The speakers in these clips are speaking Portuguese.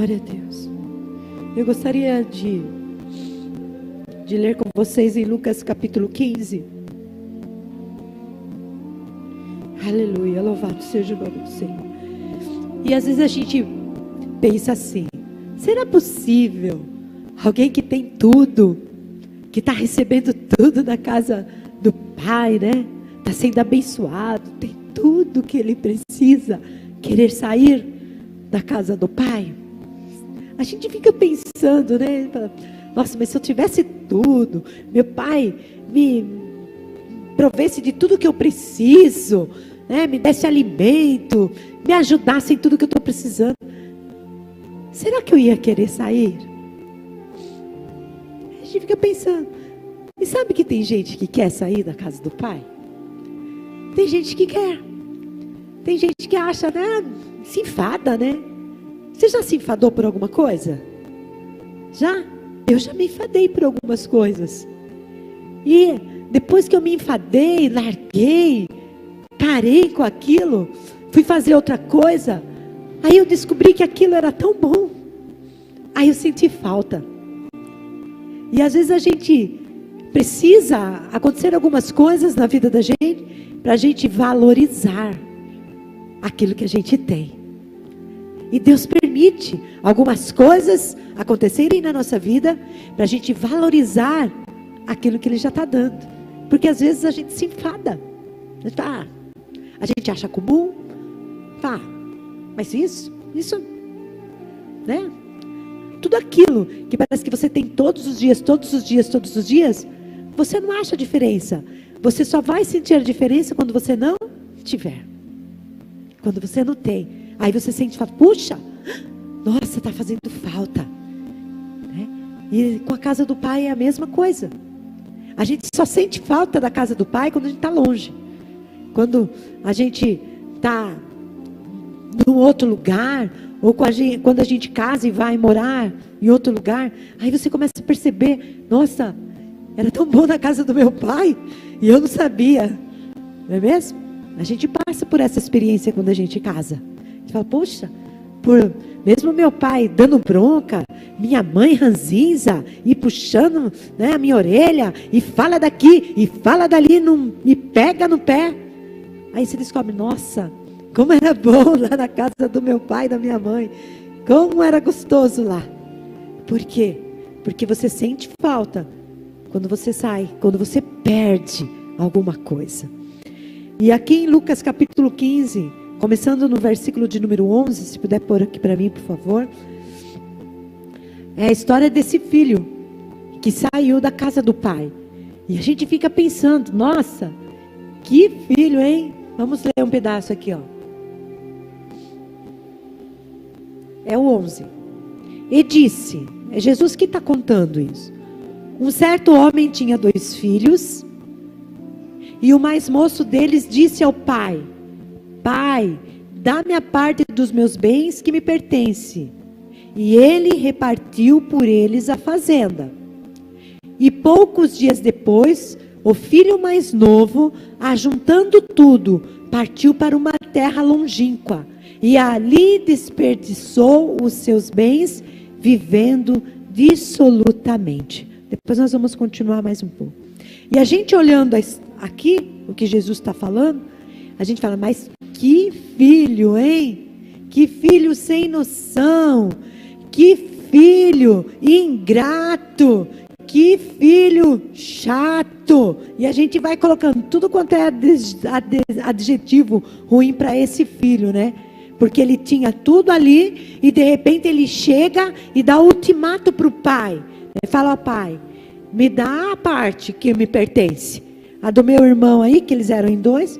Glória a Deus. Eu gostaria de ler com vocês em Lucas capítulo 15. Aleluia, louvado seja o nome do Senhor. E às vezes a gente pensa assim: será possível alguém que tem tudo, que está recebendo tudo da casa do Pai, né? Está sendo abençoado, tem tudo que ele precisa, querer sair da casa do Pai? A gente fica pensando, né? Nossa, mas se eu tivesse tudo, meu Pai me provesse de tudo que eu preciso, né? Me desse alimento, me ajudasse em tudo que eu estou precisando, será que eu ia querer sair? A gente fica pensando. E sabe que tem gente que quer sair da casa do Pai? Tem gente que quer. Tem gente que acha, né? Se enfada, né? Você já se enfadou por alguma coisa? Já? Eu já me enfadei por algumas coisas. E depois que eu me enfadei, larguei, parei com aquilo, fui fazer outra coisa, aí eu descobri que aquilo era tão bom. Aí eu senti falta. E às vezes a gente precisa acontecer algumas coisas na vida da gente para a gente valorizar aquilo que a gente tem. E Deus permite algumas coisas acontecerem na nossa vida para a gente valorizar aquilo que Ele já está dando. Porque às vezes a gente se enfada. A gente acha comum. Mas isso, né? Tudo aquilo que parece que você tem todos os dias, você não acha diferença. Você só vai sentir a diferença quando você não tiver. Quando você não tem. Aí você sente, fala, puxa, nossa, está fazendo falta. Né? E com a casa do Pai é a mesma coisa. A gente só sente falta da casa do Pai quando a gente está longe. Quando a gente está num outro lugar, ou quando a gente casa e vai morar em outro lugar, aí você começa a perceber, nossa, era tão bom na casa do meu pai, e eu não sabia. Não é mesmo? A gente passa por essa experiência quando a gente casa. Você fala, poxa, mesmo meu pai dando bronca, minha mãe ranzinza, e puxando, né, a minha orelha, e fala daqui, e fala dali, me pega no pé. Aí você descobre, nossa, como era bom lá na casa do meu pai e da minha mãe. Como era gostoso lá. Por quê? Porque você sente falta quando você sai, quando você perde alguma coisa. E aqui em Lucas capítulo 15, começando no versículo de número 11, se puder pôr aqui para mim, por favor. É a história desse filho que saiu da casa do pai. E a gente fica pensando, nossa, que filho, hein? Vamos ler um pedaço aqui, ó. É o 11. E disse, é Jesus que está contando isso. Um certo homem tinha 2 filhos, e o mais moço deles disse ao pai, Pai, dá-me a parte dos meus bens que me pertence. E ele repartiu por eles a fazenda. E poucos dias depois, o filho mais novo, ajuntando tudo, partiu para uma terra longínqua. E ali desperdiçou os seus bens, vivendo dissolutamente. Depois nós vamos continuar mais um pouco. E a gente olhando aqui, o que Jesus está falando, a gente fala, mas que filho, hein? Que filho sem noção. Que filho ingrato. Que filho chato. E a gente vai colocando tudo quanto é adjetivo ruim para esse filho, né? Porque ele tinha tudo ali e de repente ele chega e dá ultimato para o pai. Ele fala, pai, me dá a parte que me pertence. A do meu irmão aí, que eles eram em 2,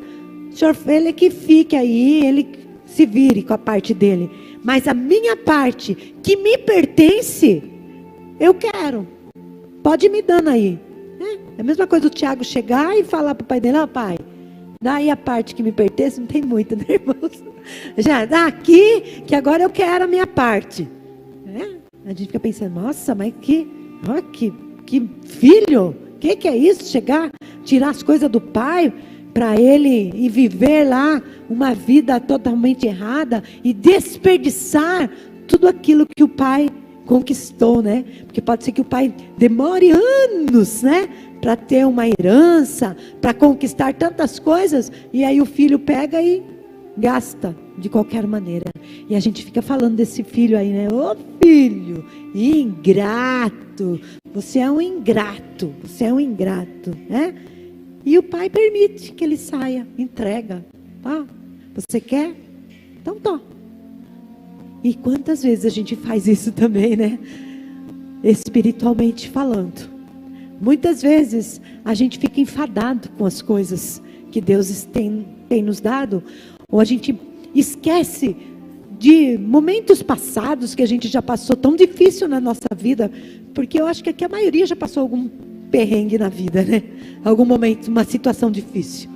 o senhor, ele que fique aí, ele se vire com a parte dele. Mas a minha parte que me pertence, eu quero. Pode ir me dando aí. É a mesma coisa do Tiago chegar e falar para o pai dele, pai, dá aí a parte que me pertence, não tem muito, né, irmãos? Já dá aqui, que agora eu quero a minha parte. A gente fica pensando, nossa, mas que filho, que é isso? Chegar, tirar as coisas do pai para ele e viver lá uma vida totalmente errada e desperdiçar tudo aquilo que o pai conquistou, né? Porque pode ser que o pai demore anos, né? Para ter uma herança, para conquistar tantas coisas, e aí o filho pega e gasta de qualquer maneira. E a gente fica falando desse filho aí, né? Ô filho, ingrato, você é um ingrato, você é um ingrato, né? E o pai permite que ele saia, entrega. Ah, você quer? Então toma. E quantas vezes a gente faz isso também, né? Espiritualmente falando. Muitas vezes a gente fica enfadado com as coisas que Deus tem nos dado, ou a gente esquece de momentos passados que a gente já passou tão difícil na nossa vida, porque eu acho que aqui a maioria já passou algum perrengue na vida, né? Algum momento, uma situação difícil.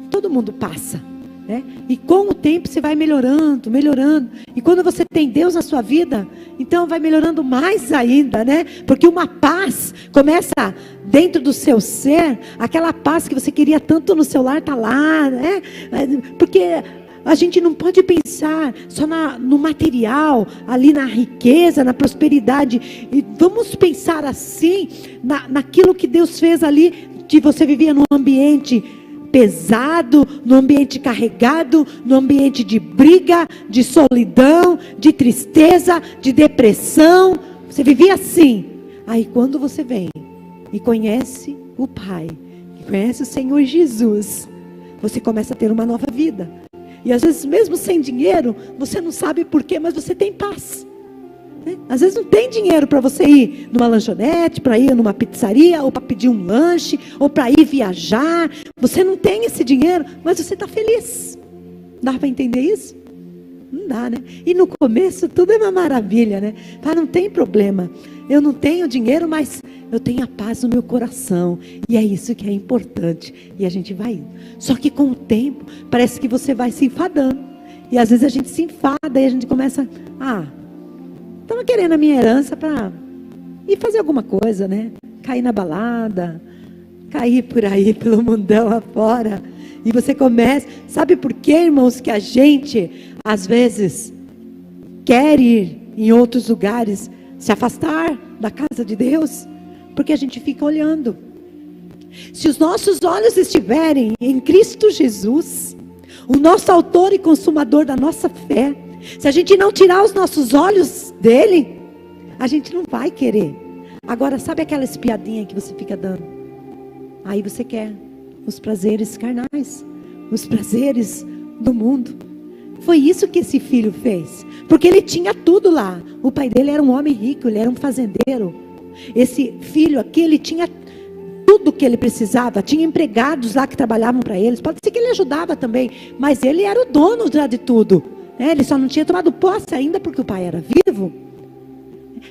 Todo mundo passa, né? E com o tempo você vai melhorando, melhorando. E quando você tem Deus na sua vida, então vai melhorando mais ainda, né? Porque uma paz começa dentro do seu ser, aquela paz que você queria tanto no seu lar está lá, né? Porque a gente não pode pensar só no material, ali na riqueza, na prosperidade. E vamos pensar assim, naquilo que Deus fez ali, que você vivia num ambiente pesado, no ambiente carregado, no ambiente de briga, de solidão, de tristeza, de depressão. Você vivia assim. Aí quando você vem e conhece o Pai, conhece o Senhor Jesus, você começa a ter uma nova vida. E às vezes mesmo sem dinheiro, você não sabe porquê, mas você tem paz. Às vezes não tem dinheiro para você ir numa lanchonete, para ir numa pizzaria, ou para pedir um lanche, ou para ir viajar. Você não tem esse dinheiro, mas você está feliz. Dá para entender isso? Não dá, né? E no começo tudo é uma maravilha, né? Ah, não tem problema. Eu não tenho dinheiro, mas eu tenho a paz no meu coração. E é isso que é importante. E a gente vai indo. Só que com o tempo, parece que você vai se enfadando. E às vezes a gente se enfada e a gente começa... Estava querendo a minha herança para ir fazer alguma coisa, né? Cair na balada, cair por aí pelo mundão afora. E você começa... Sabe por quê, irmãos, que a gente, às vezes, quer ir em outros lugares, se afastar da casa de Deus? Porque a gente fica olhando. Se os nossos olhos estiverem em Cristo Jesus, o nosso autor e consumador da nossa fé, se a gente não tirar os nossos olhos dele, a gente não vai querer. Agora, sabe aquela espiadinha que você fica dando? Aí você quer os prazeres carnais, os prazeres do mundo. Foi isso que esse filho fez, porque ele tinha tudo lá. O pai dele era um homem rico, ele era um fazendeiro. Esse filho aqui, ele tinha tudo que ele precisava, tinha empregados lá que trabalhavam para eles. Pode ser que ele ajudava também, mas ele era o dono já de tudo. Ele só não tinha tomado posse ainda porque o pai era vivo.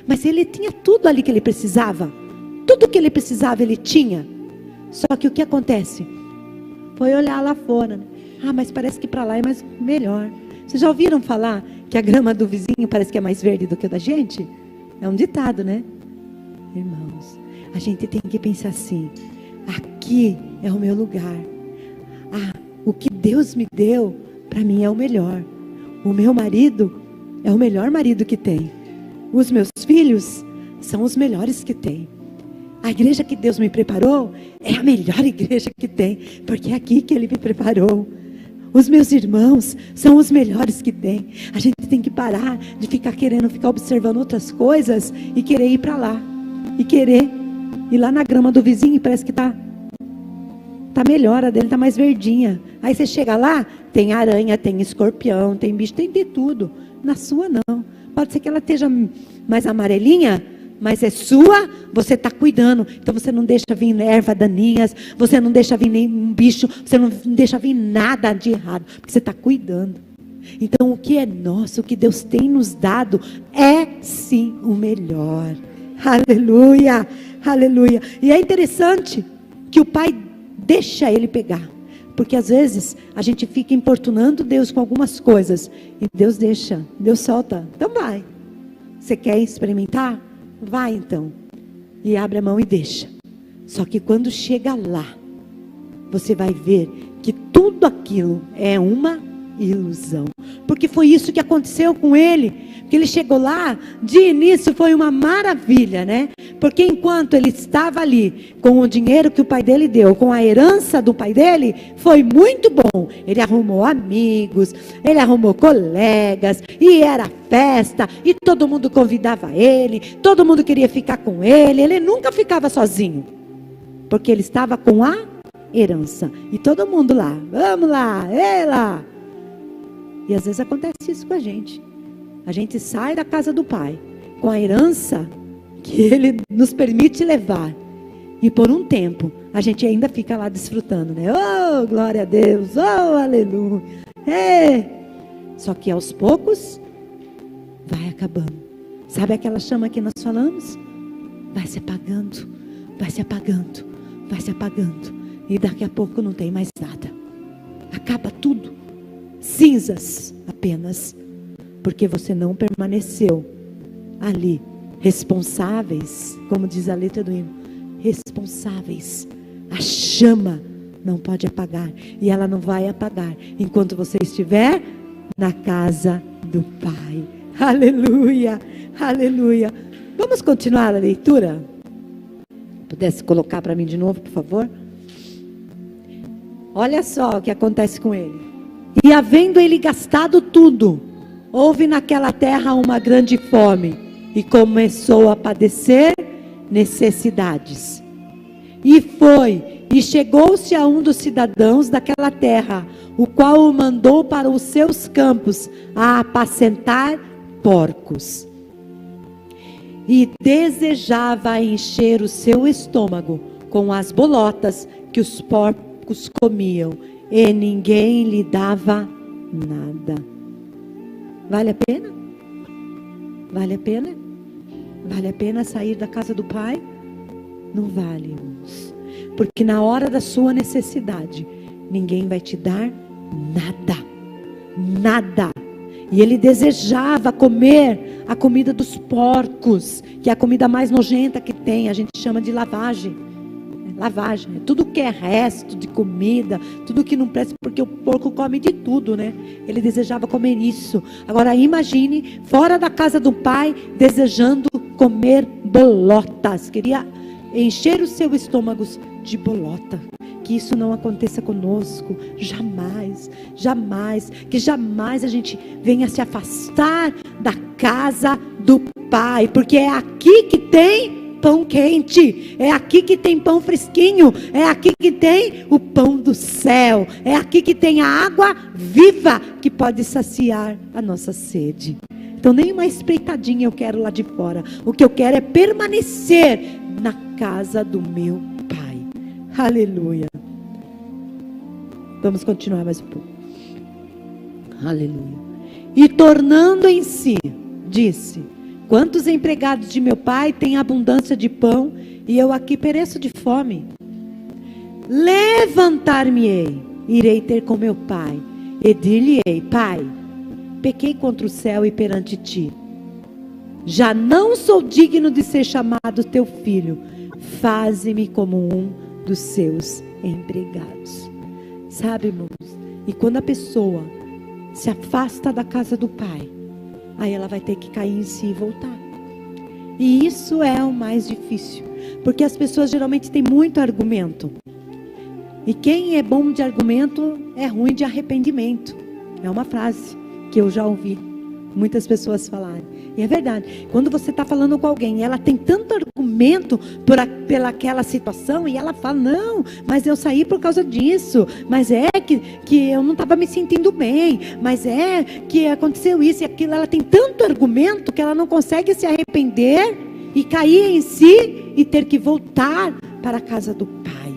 Mas ele tinha tudo ali que ele precisava. Tudo que ele precisava ele tinha. Só que o que acontece? Foi olhar lá fora. Mas parece que para lá é mais melhor. Vocês já ouviram falar que a grama do vizinho parece que é mais verde do que a da gente? É um ditado, né? Irmãos, a gente tem que pensar assim: aqui é o meu lugar. O que Deus me deu, para mim é o melhor. O meu marido é o melhor marido que tem. Os meus filhos são os melhores que tem. A igreja que Deus me preparou é a melhor igreja que tem, porque é aqui que Ele me preparou. Os meus irmãos são os melhores que tem. A gente tem que parar de ficar querendo ficar observando outras coisas e querer ir para lá. E querer ir lá na grama do vizinho e parece que tá melhor, a dele tá mais verdinha. Aí você chega lá, tem aranha, tem escorpião, tem bicho, tem de tudo. Na sua não. Pode ser que ela esteja mais amarelinha, mas é sua, você está cuidando. Então você não deixa vir erva daninhas, você não deixa vir nenhum bicho, você não deixa vir nada de errado, porque você está cuidando. Então o que é nosso, o que Deus tem nos dado, é sim o melhor. Aleluia, aleluia. E é interessante que o pai deixa ele pegar. Porque às vezes a gente fica importunando Deus com algumas coisas. E Deus deixa, Deus solta. Então vai. Você quer experimentar? Vai então. E abre a mão e deixa. Só que quando chega lá, você vai ver que tudo aquilo é uma ilusão. porque foi isso que aconteceu com ele. Porque ele chegou lá, de início foi uma maravilha, né? Porque enquanto ele estava ali, com o dinheiro que o pai dele deu, com a herança do pai dele, foi muito bom. Ele arrumou amigos, ele arrumou colegas, e era festa, e todo mundo convidava ele, todo mundo queria ficar com ele nunca ficava sozinho, porque ele estava com a herança. E todo mundo lá, vamos lá, lá. E às vezes acontece isso com a gente. A gente sai da casa do pai com a herança que ele nos permite levar. E por um tempo, a gente ainda fica lá desfrutando, né? Oh, glória a Deus, oh, aleluia. Só que aos poucos, vai acabando. Sabe aquela chama que nós falamos? Vai se apagando, vai se apagando, vai se apagando. E daqui a pouco não tem mais nada. Acaba tudo. Cinzas apenas. Porque você não permaneceu ali, responsáveis, como diz a letra do hino, responsáveis. A chama não pode apagar, e ela não vai apagar, enquanto você estiver na casa do Pai. Aleluia, aleluia. Vamos continuar a leitura? Pudesse colocar para mim de novo, por favor? Olha só o que acontece com ele. E havendo ele gastado tudo, houve naquela terra uma grande fome, e começou a padecer necessidades. E chegou-se a um dos cidadãos daquela terra, o qual o mandou para os seus campos a apacentar porcos. E desejava encher o seu estômago com as bolotas que os porcos comiam, e ninguém lhe dava nada. Vale a pena? Vale a pena? Vale a pena sair da casa do Pai? Não vale, irmãos. Porque na hora da sua necessidade, ninguém vai te dar nada. Nada. E ele desejava comer a comida dos porcos, que é a comida mais nojenta que tem. A gente chama de lavagem. Lavagem, tudo que é resto de comida, tudo que não presta, porque o porco come de tudo, né? Ele desejava comer isso. Agora imagine, fora da casa do pai, desejando comer bolotas. Queria encher o seu estômago de bolota. Que isso não aconteça conosco, jamais, jamais, que jamais a gente venha se afastar da casa do Pai, porque é aqui que tem pão quente, é aqui que tem pão fresquinho, é aqui que tem o pão do céu, é aqui que tem a água viva que pode saciar a nossa sede. Então nem uma espreitadinha eu quero lá de fora, o que eu quero é permanecer na casa do meu Pai. Aleluia. Vamos continuar mais um pouco. Aleluia. E tornando em si, disse: quantos empregados de meu pai têm abundância de pão, e eu aqui pereço de fome? Levantar-me-ei, irei ter com meu pai, e dir-lhe-ei: Pai, pequei contra o céu e perante ti. Já não sou digno de ser chamado teu filho. Faze-me como um dos seus empregados. Sabe, irmãos? E quando a pessoa se afasta da casa do Pai, aí ela vai ter que cair em si e voltar. E isso é o mais difícil, porque as pessoas geralmente têm muito argumento. E quem é bom de argumento é ruim de arrependimento. É uma frase que eu já ouvi muitas pessoas falarem. E é verdade. Quando você está falando com alguém, ela tem tanto argumento pelaquela situação, e ela fala: não, mas eu saí por causa disso, mas é que eu não estava me sentindo bem, mas é que aconteceu isso e aquilo. Ela tem tanto argumento que ela não consegue se arrepender e cair em si e ter que voltar para a casa do Pai.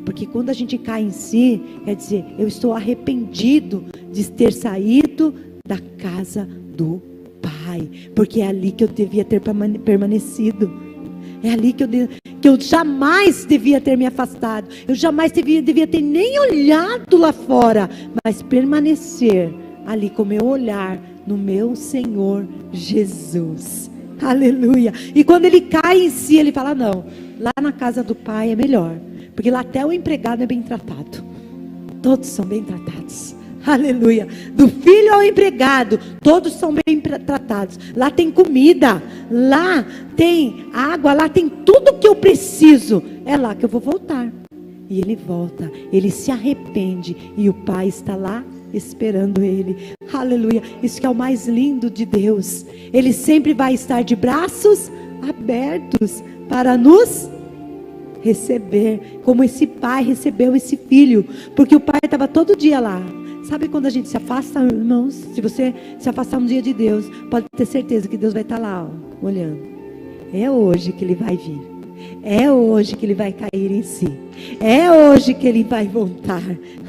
Porque quando a gente cai em si, quer dizer, eu estou arrependido de ter saído da casa do Pai, porque é ali que eu devia ter permanecido. É ali que eu jamais devia ter me afastado. Eu jamais devia ter nem olhado lá fora, mas permanecer ali com meu olhar no meu Senhor Jesus. Aleluia. E quando ele cai em si, ele fala: não, lá na casa do Pai é melhor, porque lá até o empregado é bem tratado. Todos são bem tratados. Aleluia. Do filho ao empregado, todos são bem tratados. Lá tem comida, lá tem água, lá tem tudo que eu preciso. É lá que eu vou voltar. E ele volta, ele se arrepende e o pai está lá esperando ele. Aleluia. Isso que é o mais lindo de Deus. Ele sempre vai estar de braços abertos para nos receber, como esse pai recebeu esse filho, porque o pai estava todo dia lá. Sabe quando a gente se afasta, irmãos? Se você se afastar um dia de Deus, pode ter certeza que Deus vai estar lá, ó, olhando. É hoje que ele vai vir. É hoje que ele vai cair em si. É hoje que ele vai voltar.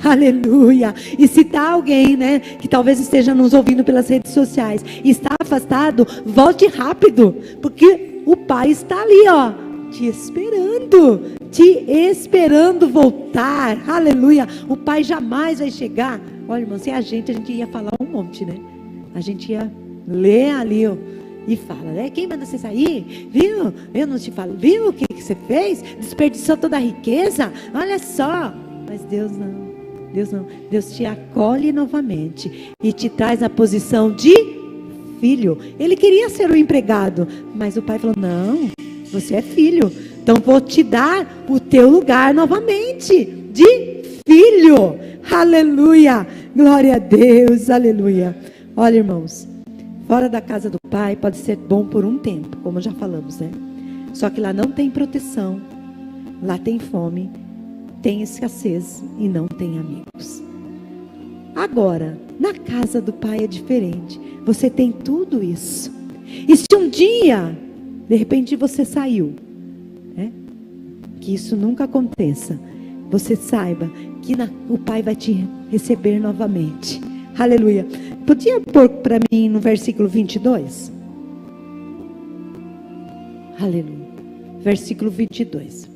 Aleluia. E se está alguém, né, que talvez esteja nos ouvindo pelas redes sociais e está afastado, volte rápido, porque o pai está ali, ó, te esperando voltar. Aleluia. O pai jamais vai chegar. Olha, irmão, se a gente ia falar um monte, né? A gente ia ler ali, ó, e fala, né? Quem manda você sair? Viu? Eu não te falo. Viu o que você fez? Desperdiçou toda a riqueza? Olha só. Mas Deus não. Deus não. Deus te acolhe novamente e te traz na posição de filho. Ele queria ser um empregado, mas o pai falou, não, você é filho. Então vou te dar o teu lugar novamente de filho. Aleluia. Glória a Deus. Aleluia. Olha, irmãos, fora da casa do pai pode ser bom por um tempo, como já falamos, né? Só que lá não tem proteção, lá tem fome, tem escassez e não tem amigos. Agora, na casa do pai é diferente. Você tem tudo isso. E se um dia, de repente você saiu, né? Que isso nunca aconteça. Você saiba que o pai vai te receber novamente. Aleluia. Podia pôr para mim no versículo 22? Aleluia. Versículo 22.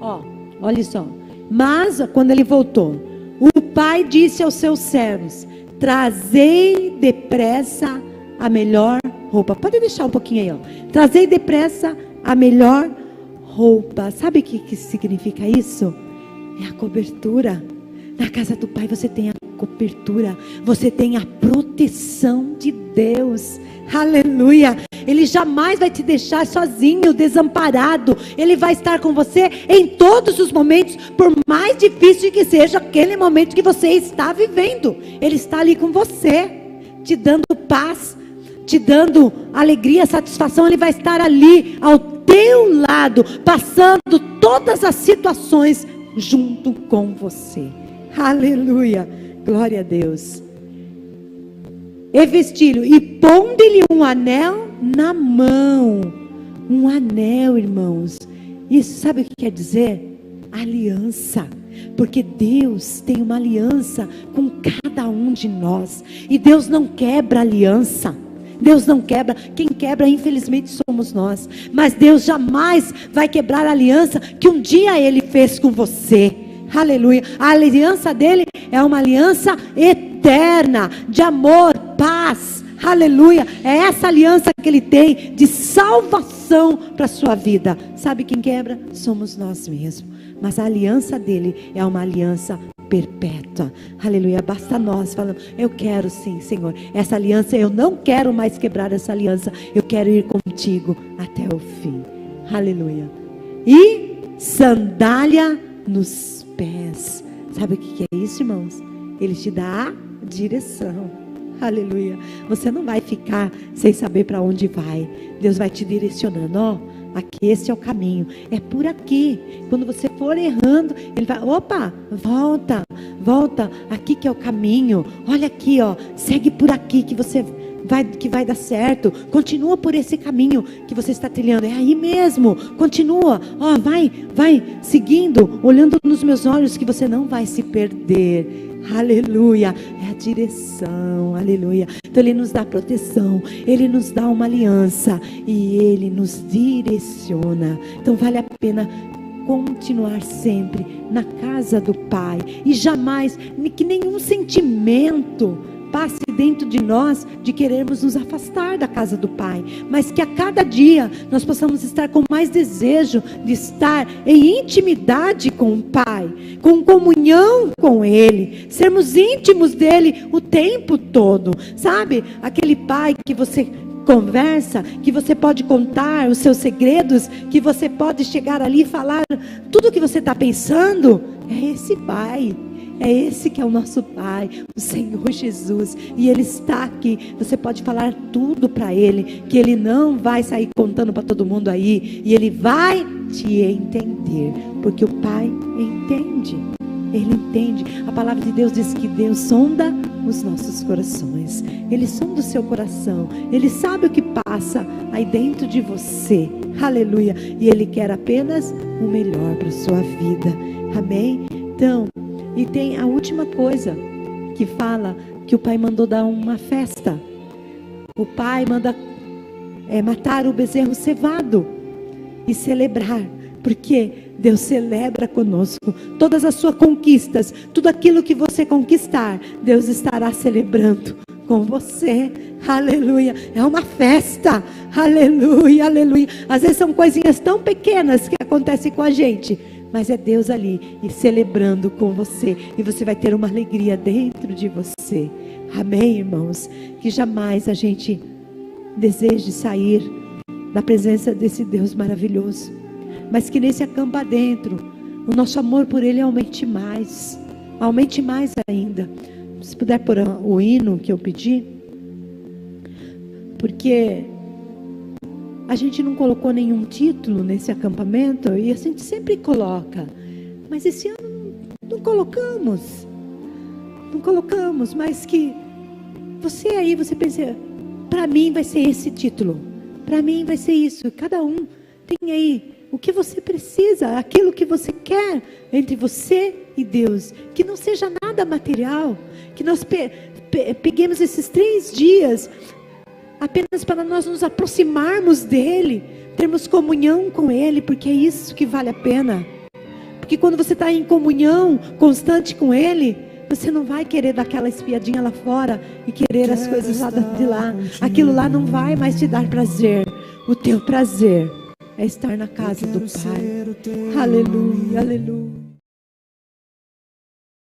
Ó, olha só. Mas, quando ele voltou, o pai disse aos seus servos, trazei depressa a melhor roupa. Pode deixar um pouquinho aí, ó. Trazei depressa a melhor roupa. Sabe o que significa isso? É a cobertura. Na casa do pai você tem a cobertura, você tem a proteção de Deus. Aleluia. Ele jamais vai te deixar sozinho, desamparado. Ele vai estar com você em todos os momentos, por mais difícil que seja aquele momento que você está vivendo. Ele está ali com você, te dando paz, te dando alegria, satisfação. Ele vai estar ali ao teu lado, passando todas as situações junto com você. Aleluia, glória a Deus. E vestiu-lhe e pondo-lhe um anel na mão. Um anel, irmãos. Isso sabe o que quer dizer? Aliança. Porque Deus tem uma aliança com cada um de nós. E Deus não quebra aliança. Deus não quebra. Quem quebra, infelizmente, somos nós. Mas Deus jamais vai quebrar a aliança que um dia Ele fez com você. Aleluia. A aliança dele é uma aliança eterna, de amor, paz. Aleluia. É essa aliança que ele tem de salvação para a sua vida. Sabe quem quebra? Somos nós mesmos. Mas a aliança dele é uma aliança perpétua. Aleluia. Basta nós falando, eu quero sim, Senhor. Essa aliança, eu não quero mais quebrar essa aliança. Eu quero ir contigo até o fim. Aleluia. E sandália nos pés. Sabe o que é isso, irmãos? Ele te dá a direção. Aleluia. Você não vai ficar sem saber para onde vai. Deus vai te direcionando. Ó, aqui, esse é o caminho. É por aqui. Quando você for errando, Ele vai, opa, volta. Aqui que é o caminho. Olha aqui, ó. Segue por aqui que vai dar certo. Continua por esse caminho que você está trilhando. É aí mesmo. Continua. Ó, vai seguindo, olhando nos meus olhos, que você não vai se perder. Aleluia. É a direção. Aleluia. Então Ele nos dá proteção. Ele nos dá uma aliança. E Ele nos direciona. Então vale a pena continuar sempre na casa do Pai. E jamais que nenhum sentimento passe dentro de nós de querermos nos afastar da casa do Pai, mas que a cada dia nós possamos estar com mais desejo de estar em intimidade com o Pai, com comunhão com Ele, sermos íntimos dEle o tempo todo, sabe? Aquele Pai que você conversa, que você pode contar os seus segredos, que você pode chegar ali e falar tudo o que você está pensando. É esse Pai, é esse que é o nosso Pai, o Senhor Jesus, e Ele está aqui. Você pode falar tudo para Ele, que Ele não vai sair contando para todo mundo aí, e Ele vai te entender, porque o Pai entende. Ele entende. A palavra de Deus diz que Deus sonda os nossos corações. Ele sonda o seu coração. Ele sabe o que passa aí dentro de você. Aleluia. E Ele quer apenas o melhor para a sua vida. Amém? Então, e tem a última coisa que fala que o Pai mandou dar uma festa. O Pai manda matar o bezerro cevado e celebrar. Porque Deus celebra conosco todas as suas conquistas, tudo aquilo que você conquistar, Deus estará celebrando com você. Aleluia, é uma festa. Aleluia, aleluia. Às vezes são coisinhas tão pequenas que acontecem com a gente, mas é Deus ali e celebrando com você, e você vai ter uma alegria dentro de você. Amém, irmãos? Que jamais a gente deseje sair da presença desse Deus maravilhoso, mas que nesse acampa dentro, o nosso amor por Ele aumente mais ainda. Se puder pôr o hino que eu pedi, porque a gente não colocou nenhum título nesse acampamento, e a gente sempre coloca, mas esse ano não colocamos, mas que você aí, você pensa, para mim vai ser esse título, para mim vai ser isso. Cada um tem aí o que você precisa, aquilo que você quer entre você e Deus, que não seja nada material, que nós peguemos esses 3 dias apenas para nós nos aproximarmos dEle, termos comunhão com Ele, porque é isso que vale a pena. Porque quando você está em comunhão constante com Ele, você não vai querer dar aquela espiadinha lá fora e querer as coisas lá de lá. Aquilo lá não vai mais te dar prazer. O teu prazer é estar na casa do Pai. Aleluia, aleluia.